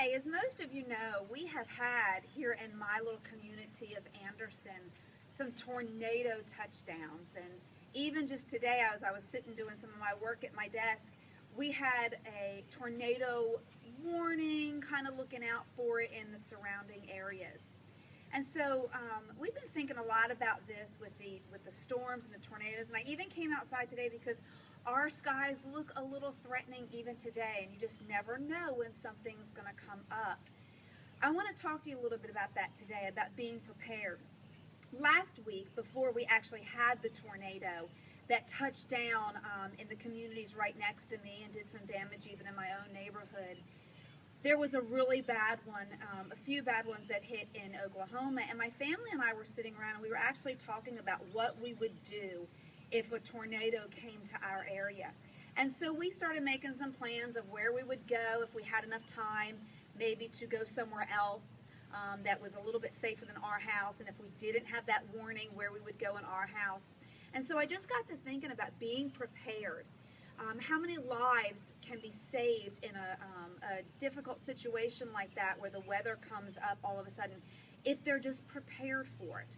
Hey, as most of you know, we have had here in my little community of Anderson some tornado touchdowns. And even just today, as I was sitting doing some of my work at my desk, we had a tornado warning, kind of looking out for it in the surrounding areas. And so we've been thinking a lot about this with the storms and the tornadoes. And I even came outside today because our skies look a little threatening even today, and you just never know when something's going to come up. I want to talk to you a little bit about that today, about being prepared. Last week, before we actually had the tornado that touched down in the communities right next to me and did some damage even in my own neighborhood, there was a really bad one, a few bad ones that hit in Oklahoma, and my family and I were sitting around and we were actually talking about what we would do if a tornado came to our area. And so we started making some plans of where we would go if we had enough time, maybe to go somewhere else that was a little bit safer than our house, and if we didn't have that warning, where we would go in our house. And so I just got to thinking about being prepared. How many lives can be saved in a difficult situation like that where the weather comes up all of a sudden if they're just prepared for it?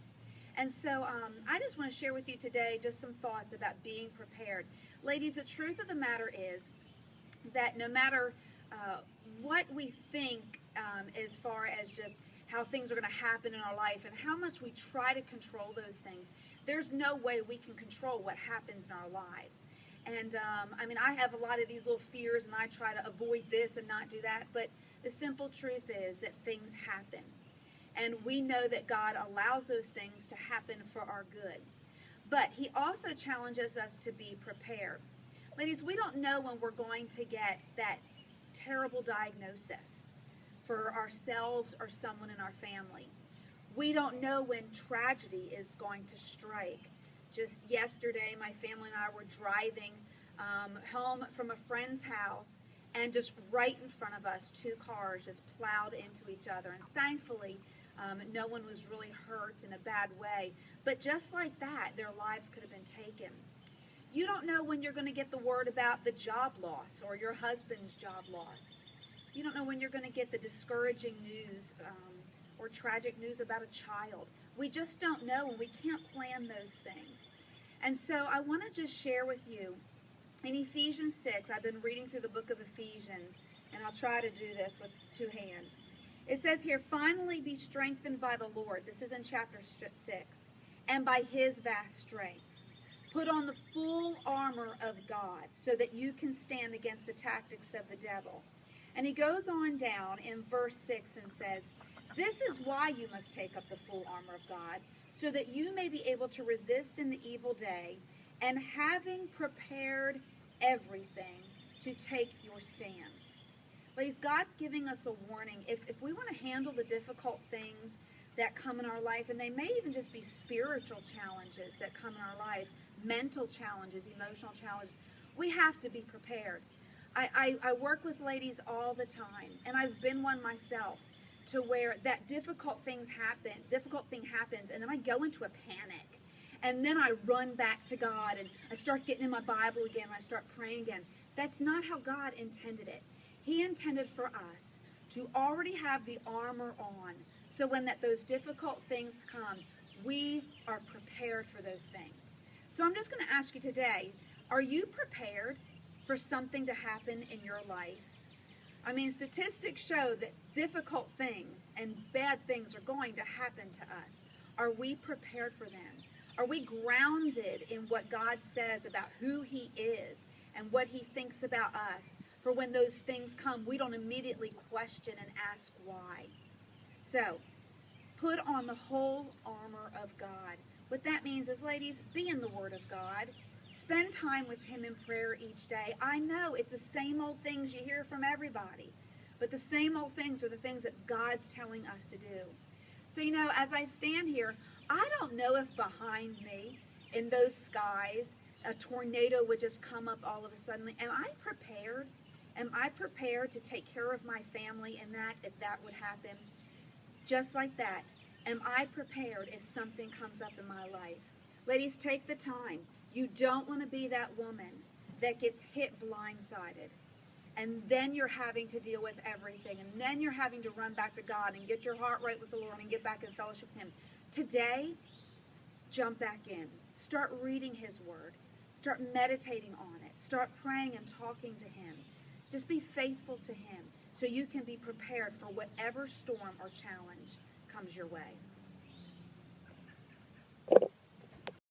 And so I just want to share with you today just some thoughts about being prepared. Ladies, the truth of the matter is that no matter what we think as far as just how things are going to happen in our life and how much we try to control those things, there's no way we can control what happens in our lives. And I have a lot of these little fears and I try to avoid this and not do that, but the simple truth is that things happen. And we know that God allows those things to happen for our good. But he also challenges us to be prepared. Ladies, we don't know when we're going to get that terrible diagnosis for ourselves or someone in our family. We don't know when tragedy is going to strike. Just yesterday, my family and I were driving home from a friend's house, and just right in front of us, two cars just plowed into each other. And thankfully, no one was really hurt in a bad way. But just like that, their lives could have been taken. You don't know when you're going to get the word about the job loss or your husband's job loss. You don't know when you're going to get the discouraging news or tragic news about a child. We just don't know, and we can't plan those things. And so I want to just share with you, in Ephesians 6, I've been reading through the book of Ephesians, and I'll try to do this with two hands. It says here, finally be strengthened by the Lord. This is in chapter 6. And by his vast strength. Put on the full armor of God so that you can stand against the tactics of the devil. And he goes on down in verse 6 and says, this is why you must take up the full armor of God, so that you may be able to resist in the evil day, and having prepared everything, to take your stand. Ladies, God's giving us a warning. If we want to handle the difficult things that come in our life, and they may even just be spiritual challenges that come in our life, mental challenges, emotional challenges, we have to be prepared. I work with ladies all the time, and I've been one myself, to where that difficult thing happens, and then I go into a panic. And then I run back to God, and I start getting in my Bible again, and I start praying again. That's not how God intended it. He intended for us to already have the armor on, so when those difficult things come, we are prepared for those things. So I'm just going to ask you today, are you prepared for something to happen in your life? Statistics show that difficult things and bad things are going to happen to us. Are we prepared for them? Are we grounded in what God says about who he is and what he thinks about us? For when those things come, we don't immediately question and ask why. So, put on the whole armor of God. What that means is, ladies, be in the Word of God. Spend time with him in prayer each day. I know it's the same old things you hear from everybody, but the same old things are the things that God's telling us to do. So, as I stand here, I don't know if behind me in those skies a tornado would just come up all of a sudden. Am I prepared? Am I prepared to take care of my family in that, if that would happen? Just like that, am I prepared if something comes up in my life? Ladies, take the time. You don't want to be that woman that gets hit blindsided. and then you're having to deal with everything, and then you're having to run back to God and get your heart right with the Lord and get back in fellowship with Him. Today, jump back in. Start reading His Word. Start meditating on it. Start praying and talking to Him. Just be faithful to Him so you can be prepared for whatever storm or challenge comes your way.